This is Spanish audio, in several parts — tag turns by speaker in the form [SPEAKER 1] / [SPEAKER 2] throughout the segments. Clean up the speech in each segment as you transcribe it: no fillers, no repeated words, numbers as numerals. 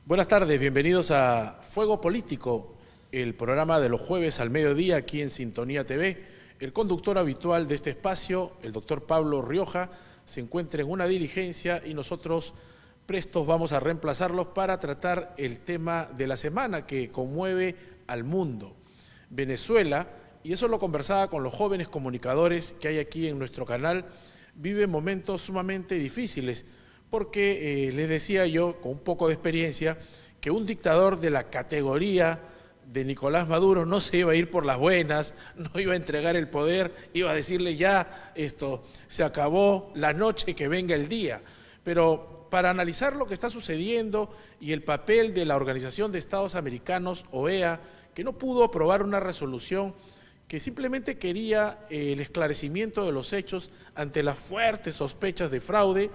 [SPEAKER 1] Buenas tardes, bienvenidos a Fuego Político, el programa de los jueves al mediodía aquí en Sintonía TV. El conductor habitual de este espacio, el doctor Pablo Rioja, se encuentra en una diligencia y nosotros prestos vamos a reemplazarlos para tratar el tema de la semana que conmueve al mundo. Venezuela, y eso lo conversaba con los jóvenes comunicadores que hay aquí en nuestro canal, vive momentos sumamente difíciles, porque les decía yo, con un poco de experiencia, que un dictador de la categoría de Nicolás Maduro no se iba a ir por las buenas, no iba a entregar el poder, iba a decirle ya, esto se acabó, la noche que venga el día. Pero para analizar lo que está sucediendo y el papel de la Organización de Estados Americanos, OEA, que no pudo aprobar una resolución que simplemente quería el esclarecimiento de los hechos ante las fuertes sospechas de fraude,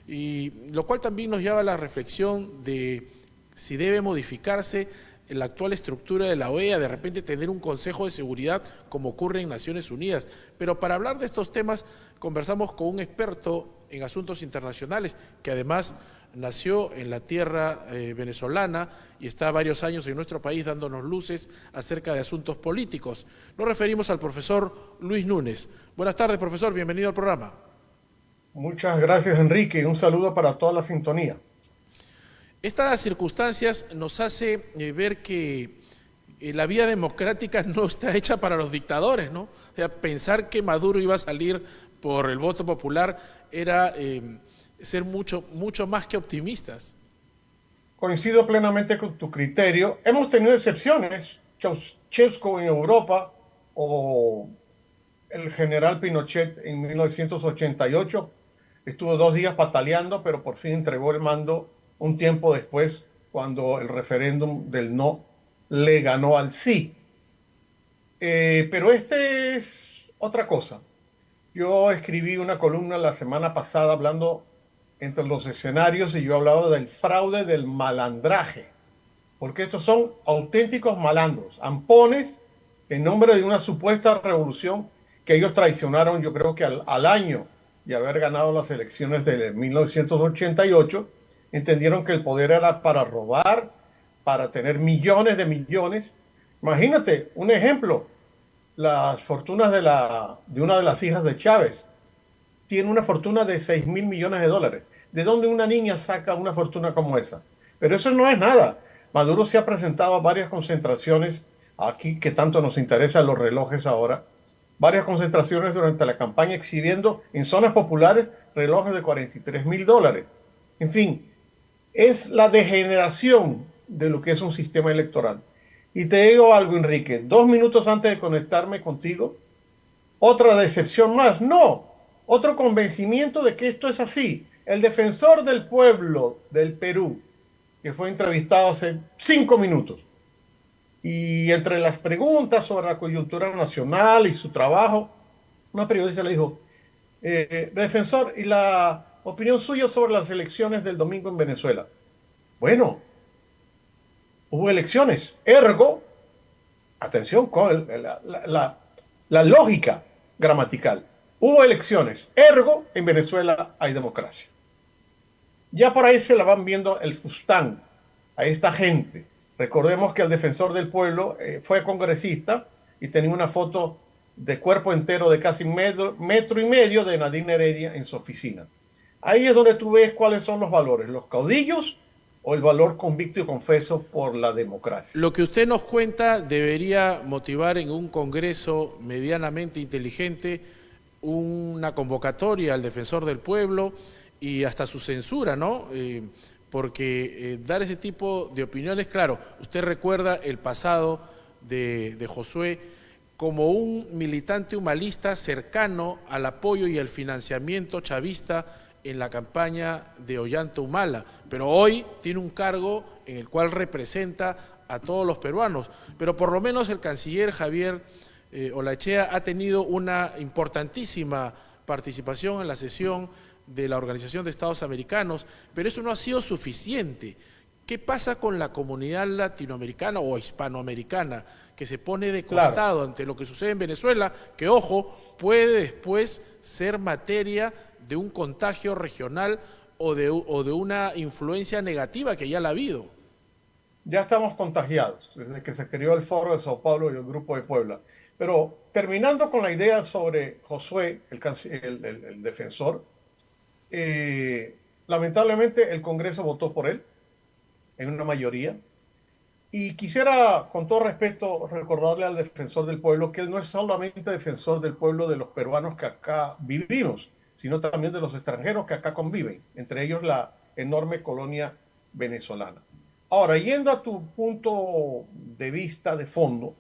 [SPEAKER 1] y lo cual también nos lleva a la reflexión de si debe modificarse la actual estructura de la OEA, de repente tener un Consejo de Seguridad como ocurre en Naciones Unidas. Pero para hablar de estos temas conversamos con un experto en asuntos internacionales que además nació en la tierra venezolana y está varios años en nuestro país dándonos luces acerca de asuntos políticos. Nos referimos al profesor Luis Núñez. Buenas tardes, profesor, bienvenido al programa.
[SPEAKER 2] Muchas gracias, Enrique, y un saludo para toda la sintonía.
[SPEAKER 1] Estas circunstancias nos hace ver que la vía democrática no está hecha para los dictadores, ¿no? O sea, pensar que Maduro iba a salir por el voto popular era ser mucho más que optimistas.
[SPEAKER 2] Coincido plenamente con tu criterio. Hemos tenido excepciones, Ceausescu en Europa o el general Pinochet en 1988. Estuvo 2 días pataleando, pero por fin entregó el mando un tiempo después, cuando el referéndum del no le ganó al sí. Pero este es otra cosa. Yo escribí una columna la semana pasada hablando entre los escenarios y yo hablaba del fraude del malandraje, porque estos son auténticos malandros, ampones en nombre de una supuesta revolución que ellos traicionaron, yo creo que al año de haber ganado las elecciones de 1988, entendieron que el poder era para robar, para tener millones de millones. Imagínate, un ejemplo, las fortunas de una de las hijas de Chávez. Tiene una fortuna de 6.000 millones de dólares. ¿De dónde una niña saca una fortuna como esa? Pero eso no es nada. Maduro se ha presentado a varias concentraciones, aquí que tanto nos interesan los relojes ahora, varias concentraciones durante la campaña exhibiendo en zonas populares relojes de 43.000 dólares. En fin, es la degeneración de lo que es un sistema electoral. Y te digo algo, Enrique, 2 minutos antes de conectarme contigo, otra decepción más, no, otro convencimiento de que esto es así. El defensor del pueblo del Perú, que fue entrevistado hace 5 minutos, y entre las preguntas sobre la coyuntura nacional y su trabajo, una periodista le dijo, defensor, ¿y la opinión suya sobre las elecciones del domingo en Venezuela? Bueno, hubo elecciones, ergo, atención con la lógica gramatical, hubo elecciones, ergo, en Venezuela hay democracia. Ya por ahí se la van viendo el fustán a esta gente. Recordemos que el defensor del pueblo fue congresista y tenía una foto de cuerpo entero de casi metro y medio de Nadine Heredia en su oficina. Ahí es donde tú ves cuáles son los valores, los caudillos o el valor convicto y confeso por la democracia.
[SPEAKER 1] Lo que usted nos cuenta debería motivar en un congreso medianamente inteligente una convocatoria al defensor del pueblo y hasta su censura, ¿no? Porque dar ese tipo de opiniones, claro, usted recuerda el pasado de Josué como un militante humanista cercano al apoyo y al financiamiento chavista en la campaña de Ollanta Humala, pero hoy tiene un cargo en el cual representa a todos los peruanos, pero por lo menos el canciller Javier Olaechea ha tenido una importantísima participación en la sesión de la Organización de Estados Americanos, pero eso no ha sido suficiente. ¿Qué pasa con la comunidad latinoamericana o hispanoamericana que se pone de costado ante lo que sucede en Venezuela, que, ojo, puede después ser materia de un contagio regional o de una influencia negativa que ya la ha habido?
[SPEAKER 2] ya estamos contagiados desde que se creó el Foro de Sao Paulo y el Grupo de Puebla. Pero terminando con la idea sobre Josué, el defensor, lamentablemente el Congreso votó por él en una mayoría. Y quisiera, con todo respeto, recordarle al defensor del pueblo que él no es solamente defensor del pueblo de los peruanos que acá vivimos, sino también de los extranjeros que acá conviven, entre ellos la enorme colonia venezolana. Ahora, yendo a tu punto de vista de fondo,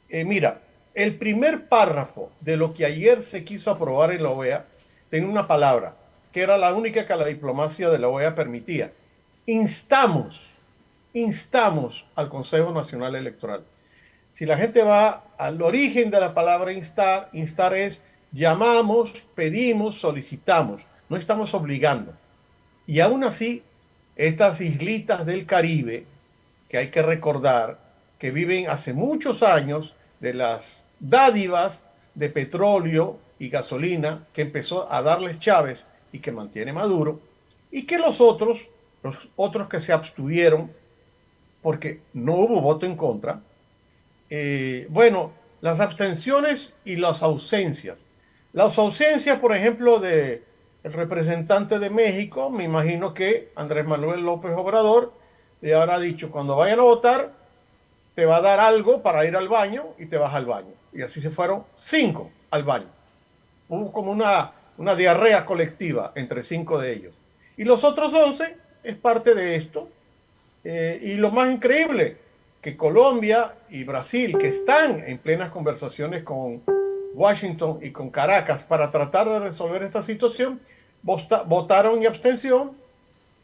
[SPEAKER 2] mira, el primer párrafo de lo que ayer se quiso aprobar en la OEA tenía una palabra, que era la única que la diplomacia de la OEA permitía. Instamos al Consejo Nacional Electoral. Si la gente va al origen de la palabra instar, instar es llamamos, pedimos, solicitamos, no estamos obligando. Y aún así, estas islitas del Caribe, que hay que recordar, que viven hace muchos años de las dádivas de petróleo y gasolina que empezó a darles Chávez y que mantiene Maduro, y que los otros que se abstuvieron porque no hubo voto en contra, bueno, las abstenciones y las ausencias. Las ausencias, por ejemplo, del representante de México, me imagino que Andrés Manuel López Obrador le habrá dicho, cuando vayan a votar, te va a dar algo para ir al baño y te vas al baño. Y así se fueron 5 al baño. Hubo como una diarrea colectiva entre 5 de ellos. Y los otros 11 es parte de esto. Y lo más increíble, que Colombia y Brasil, que están en plenas conversaciones con Washington y con Caracas para tratar de resolver esta situación, votaron en abstención.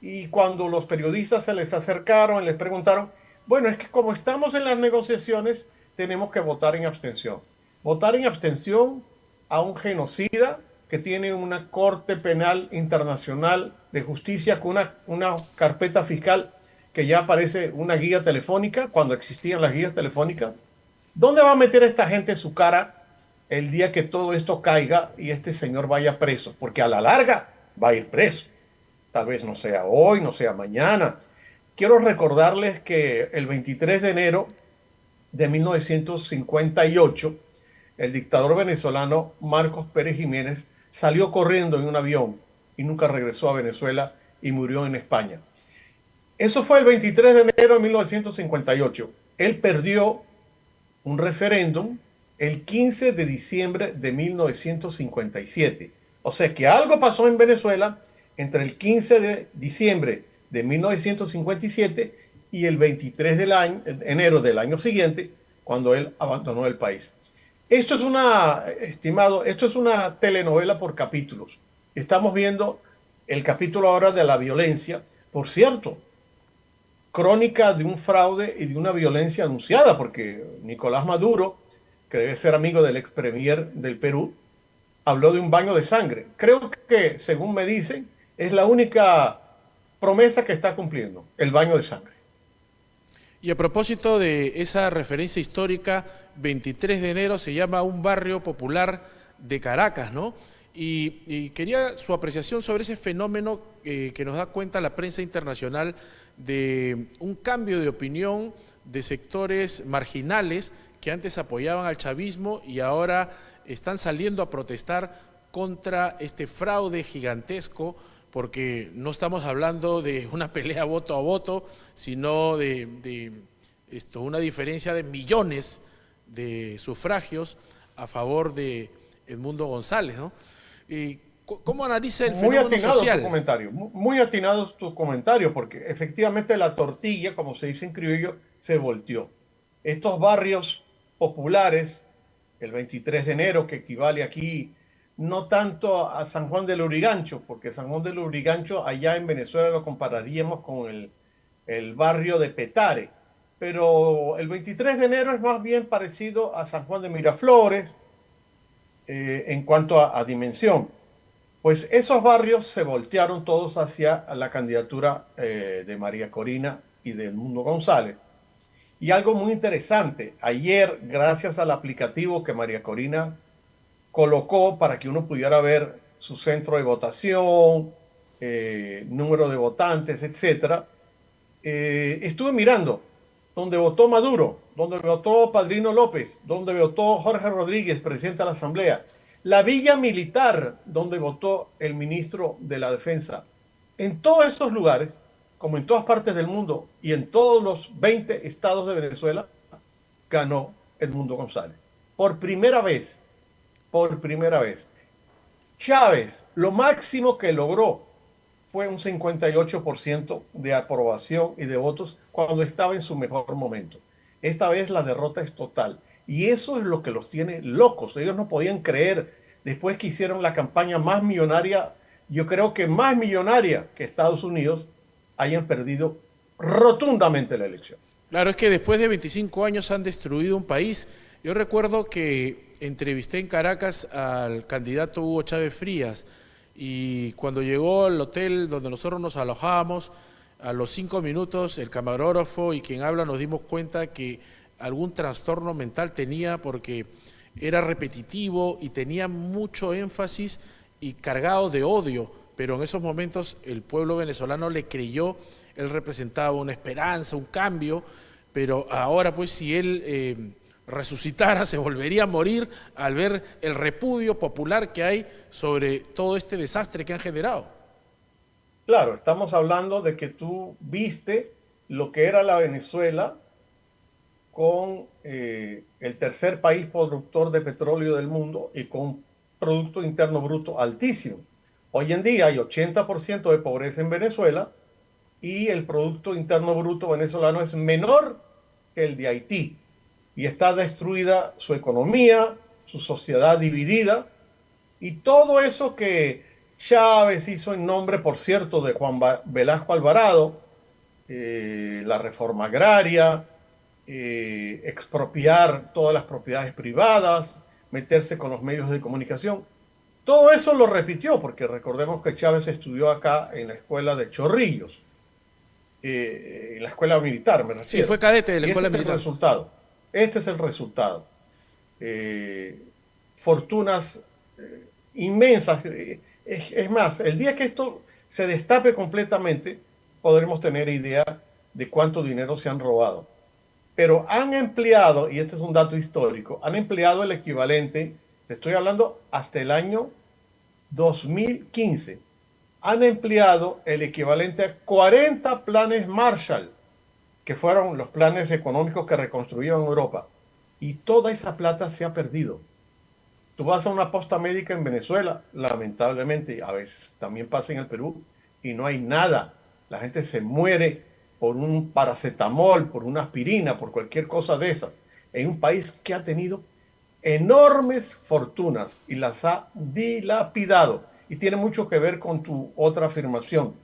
[SPEAKER 2] Y cuando los periodistas se les acercaron y les preguntaron, bueno, es que como estamos en las negociaciones, tenemos que votar en abstención. Votar en abstención a un genocida que tiene una Corte Penal Internacional de Justicia con una carpeta fiscal que ya parece una guía telefónica, cuando existían las guías telefónicas. ¿Dónde va a meter esta gente su cara el día que todo esto caiga y este señor vaya preso? Porque a la larga va a ir preso. Tal vez no sea hoy, no sea mañana. Quiero recordarles que el 23 de enero de 1958, el dictador venezolano Marcos Pérez Jiménez salió corriendo en un avión y nunca regresó a Venezuela y murió en España. Eso fue el 23 de enero de 1958. Él perdió un referéndum el 15 de diciembre de 1957. O sea que algo pasó en Venezuela entre el 15 de diciembre de 1957 y el 23 de enero del año siguiente, cuando él abandonó el país. Esto es una telenovela por capítulos. Estamos viendo el capítulo ahora de la violencia. Por cierto, crónica de un fraude y de una violencia anunciada, porque Nicolás Maduro, que debe ser amigo del ex premier del Perú, habló de un baño de sangre. Creo que, según me dicen, es la única promesa que está cumpliendo, el baño de sangre.
[SPEAKER 1] Y a propósito de esa referencia histórica, 23 de enero se llama un barrio popular de Caracas, ¿no? Y quería su apreciación sobre ese fenómeno que nos da cuenta la prensa internacional de un cambio de opinión de sectores marginales que antes apoyaban al chavismo y ahora están saliendo a protestar contra este fraude gigantesco, porque no estamos hablando de una pelea voto a voto, sino de una diferencia de millones de sufragios a favor de Edmundo González, ¿no? ¿Cómo analiza el fenómeno social?
[SPEAKER 2] Muy atinados tus comentarios, porque efectivamente la tortilla, como se dice en criollo, se volteó. Estos barrios populares, el 23 de enero, que equivale aquí no tanto a San Juan del Lurigancho, porque San Juan del Lurigancho allá en Venezuela lo compararíamos con el barrio de Petare, pero el 23 de enero es más bien parecido a San Juan de Miraflores en cuanto a dimensión. Pues esos barrios se voltearon todos hacia la candidatura de María Corina y de Edmundo González. Y algo muy interesante, ayer, gracias al aplicativo que María Corina colocó para que uno pudiera ver su centro de votación, número de votantes, etcétera, estuve mirando donde votó Maduro, donde votó Padrino López, donde votó Jorge Rodríguez, presidente de la Asamblea, la villa militar donde votó el ministro de la Defensa. En todos esos lugares, como en todas partes del mundo y en todos los 20 estados de Venezuela, ganó Edmundo González. Por primera vez, por primera vez. Chávez, lo máximo que logró fue un 58% de aprobación y de votos cuando estaba en su mejor momento. Esta vez la derrota es total. Y eso es lo que los tiene locos. Ellos no podían creer, después que hicieron la campaña más millonaria, yo creo que más millonaria que Estados Unidos, hayan perdido rotundamente la elección.
[SPEAKER 1] Claro, es que después de 25 años han destruido un país. Yo recuerdo que entrevisté en Caracas al candidato Hugo Chávez Frías y cuando llegó al hotel donde nosotros nos alojábamos, a los 5 minutos el camarógrafo y quien habla nos dimos cuenta que algún trastorno mental tenía porque era repetitivo y tenía mucho énfasis y cargado de odio, pero en esos momentos el pueblo venezolano le creyó, él representaba una esperanza, un cambio, pero ahora pues si él resucitara se volvería a morir al ver el repudio popular que hay sobre todo este desastre que han generado.
[SPEAKER 2] Claro, estamos hablando de que tú viste lo que era la Venezuela con el tercer país productor de petróleo del mundo y con un Producto Interno Bruto altísimo. Hoy en día hay 80% de pobreza en Venezuela y el Producto Interno Bruto venezolano es menor que el de Haití. Y está destruida su economía, su sociedad dividida, y todo eso que Chávez hizo en nombre, por cierto, de Juan Velasco Alvarado, la reforma agraria, expropiar todas las propiedades privadas, meterse con los medios de comunicación. Todo eso lo repitió, porque recordemos que Chávez estudió acá en la escuela de Chorrillos, en la escuela militar, me refiero.
[SPEAKER 1] Sí, fue cadete de la escuela militar.
[SPEAKER 2] Este es el resultado. Fortunas inmensas. Es más, el día que esto se destape completamente, podremos tener idea de cuánto dinero se han robado. Pero han empleado, y este es un dato histórico, han empleado el equivalente, te estoy hablando hasta el año 2015, han empleado el equivalente a 40 planes Marshall, que fueron los planes económicos que reconstruyeron Europa. Y toda esa plata se ha perdido. Tú vas a una posta médica en Venezuela, lamentablemente, a veces también pasa en el Perú, y no hay nada. La gente se muere por un paracetamol, por una aspirina, por cualquier cosa de esas. En un país que ha tenido enormes fortunas y las ha dilapidado. Y tiene mucho que ver con tu otra afirmación.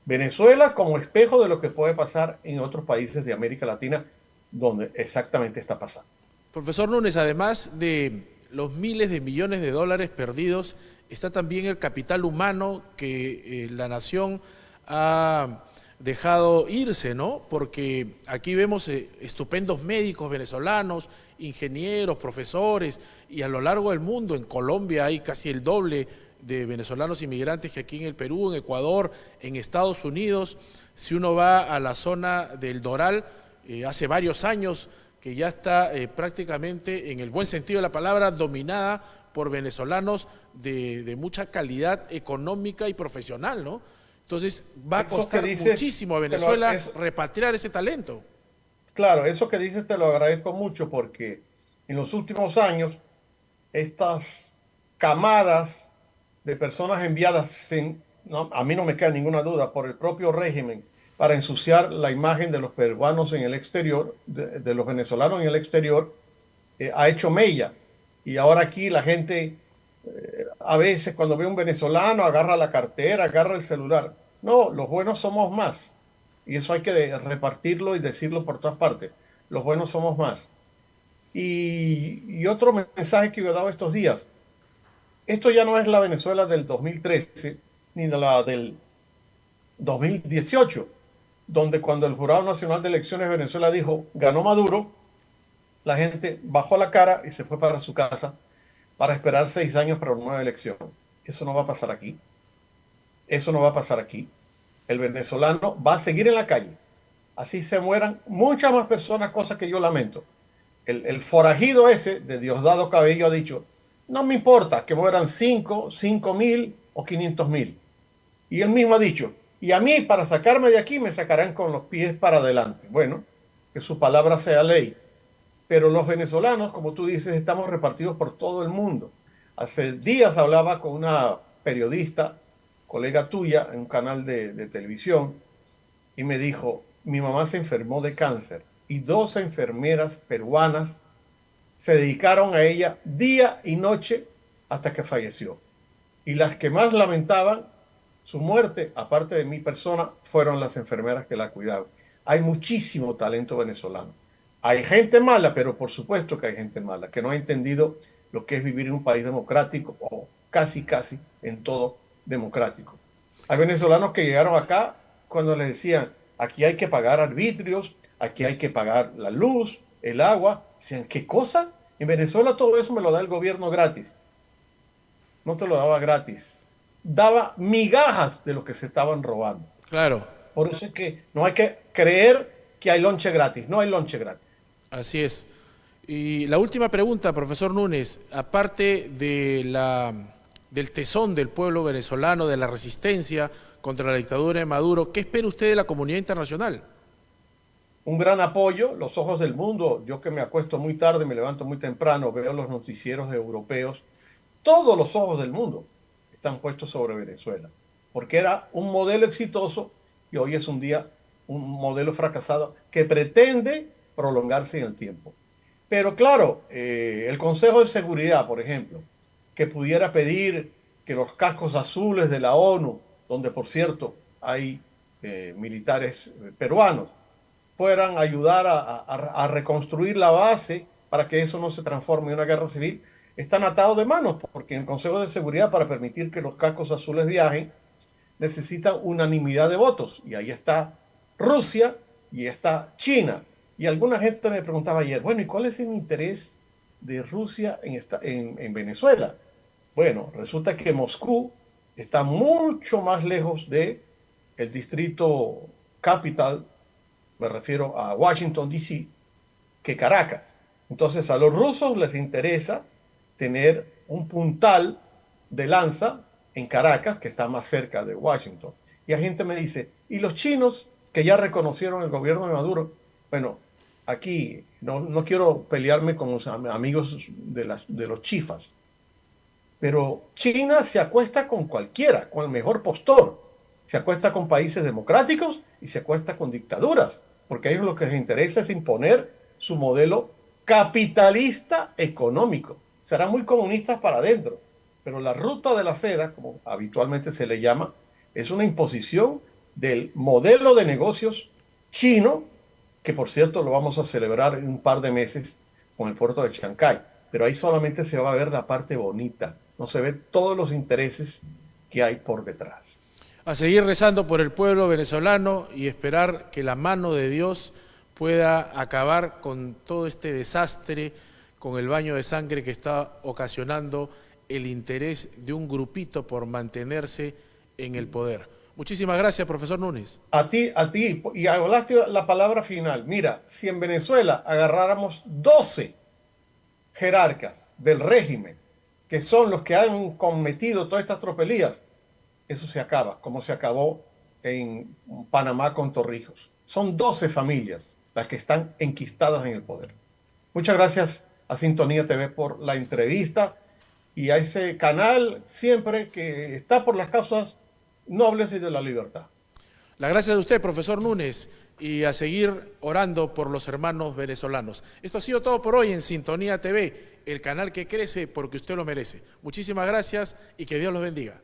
[SPEAKER 2] Venezuela como espejo de lo que puede pasar en otros países de América Latina, donde exactamente está pasando.
[SPEAKER 1] Profesor Núñez, además de los miles de millones de dólares perdidos, está también el capital humano que la nación ha dejado irse, ¿no? Porque aquí vemos estupendos médicos venezolanos, ingenieros, profesores, y a lo largo del mundo, en Colombia hay casi el doble de venezolanos inmigrantes que aquí en el Perú, en Ecuador, en Estados Unidos. Si uno va a la zona del Doral, hace varios años que ya está prácticamente, en el buen sentido de la palabra, dominada por venezolanos de mucha calidad económica y profesional, ¿no? Entonces va a costar muchísimo a Venezuela repatriar ese talento.
[SPEAKER 2] Claro, eso que dices te lo agradezco mucho porque en los últimos años estas camadas de personas enviadas, a mí no me queda ninguna duda, por el propio régimen para ensuciar la imagen de los peruanos en el exterior, de los venezolanos en el exterior, ha hecho mella. Y ahora aquí la gente, a veces cuando ve un venezolano, agarra la cartera, agarra el celular. No, los buenos somos más. Y eso hay que repartirlo y decirlo por todas partes. Los buenos somos más. Y otro mensaje que yo he dado estos días. Esto ya no es la Venezuela del 2013, ni la del 2018, donde cuando el Jurado Nacional de Elecciones de Venezuela dijo, ganó Maduro, la gente bajó la cara y se fue para su casa para esperar 6 años para una nueva elección. Eso no va a pasar aquí. Eso no va a pasar aquí. El venezolano va a seguir en la calle. así se mueran muchas más personas, cosa que yo lamento. El forajido ese de Diosdado Cabello ha dicho, no me importa que mueran 5.000 o 500.000. Y él mismo ha dicho, y a mí para sacarme de aquí me sacarán con los pies para adelante. Bueno, que su palabra sea ley. Pero los venezolanos, como tú dices, estamos repartidos por todo el mundo. Hace días hablaba con una periodista, colega tuya, en un canal de televisión, y me dijo, mi mamá se enfermó de cáncer y 2 enfermeras peruanas se dedicaron a ella día y noche hasta que falleció. Y las que más lamentaban su muerte, aparte de mi persona, fueron las enfermeras que la cuidaban. Hay muchísimo talento venezolano. Hay gente mala, pero por supuesto que hay gente mala, que no ha entendido lo que es vivir en un país democrático, o casi en todo democrático. Hay venezolanos que llegaron acá cuando les decían, aquí hay que pagar arbitrios, aquí hay que pagar la luz, el agua. Decían, ¿qué cosa? En Venezuela todo eso me lo da el gobierno gratis. No te lo daba gratis. Daba migajas de lo que se estaban robando.
[SPEAKER 1] Claro.
[SPEAKER 2] Por eso es que no hay que creer que hay lonche gratis. No hay lonche gratis.
[SPEAKER 1] Así es. Y la última pregunta, profesor Núñez, aparte del tesón del pueblo venezolano, de la resistencia contra la dictadura de Maduro, ¿qué espera usted de la comunidad internacional?
[SPEAKER 2] Un gran apoyo, los ojos del mundo. Yo que me acuesto muy tarde, me levanto muy temprano, veo los noticieros europeos. Todos los ojos del mundo están puestos sobre Venezuela, porque era un modelo exitoso y hoy es un modelo fracasado que pretende prolongarse en el tiempo. Pero claro, el Consejo de Seguridad, por ejemplo, que pudiera pedir que los cascos azules de la ONU, donde por cierto hay militares peruanos, puedan ayudar a reconstruir la base para que eso no se transforme en una guerra civil, están atados de manos, porque en el Consejo de Seguridad, para permitir que los cascos azules viajen, necesitan unanimidad de votos. Y ahí está Rusia y está China. Y alguna gente me preguntaba ayer, bueno, ¿y cuál es el interés de Rusia en Venezuela? Bueno, resulta que Moscú está mucho más lejos del distrito capital, me refiero a Washington, D.C., que Caracas. Entonces a los rusos les interesa tener un puntal de lanza en Caracas, que está más cerca de Washington. Y la gente me dice, ¿y los chinos que ya reconocieron el gobierno de Maduro? Bueno, aquí no quiero pelearme con los amigos de los chifas, pero China se acuesta con cualquiera, con el mejor postor. Se acuesta con países democráticos y se acuesta con dictaduras, porque a ellos lo que les interesa es imponer su modelo capitalista económico. Serán muy comunistas para adentro, pero la ruta de la seda, como habitualmente se le llama, es una imposición del modelo de negocios chino, que por cierto lo vamos a celebrar en un par de meses con el puerto de Chancay, pero ahí solamente se va a ver la parte bonita, no se ven todos los intereses que hay por detrás.
[SPEAKER 1] A seguir rezando por el pueblo venezolano y esperar que la mano de Dios pueda acabar con todo este desastre, con el baño de sangre que está ocasionando el interés de un grupito por mantenerse en el poder. Muchísimas gracias, profesor Núñez.
[SPEAKER 2] A ti, y hablaste la palabra final. Mira, si en Venezuela agarráramos 12 jerarcas del régimen, que son los que han cometido todas estas tropelías, eso se acaba, como se acabó en Panamá con Torrijos. Son 12 familias las que están enquistadas en el poder. Muchas gracias a Sintonía TV por la entrevista y a ese canal siempre que está por las causas nobles y de la libertad.
[SPEAKER 1] Las gracias a usted, profesor Núñez, y a seguir orando por los hermanos venezolanos. Esto ha sido todo por hoy en Sintonía TV, el canal que crece porque usted lo merece. Muchísimas gracias y que Dios los bendiga.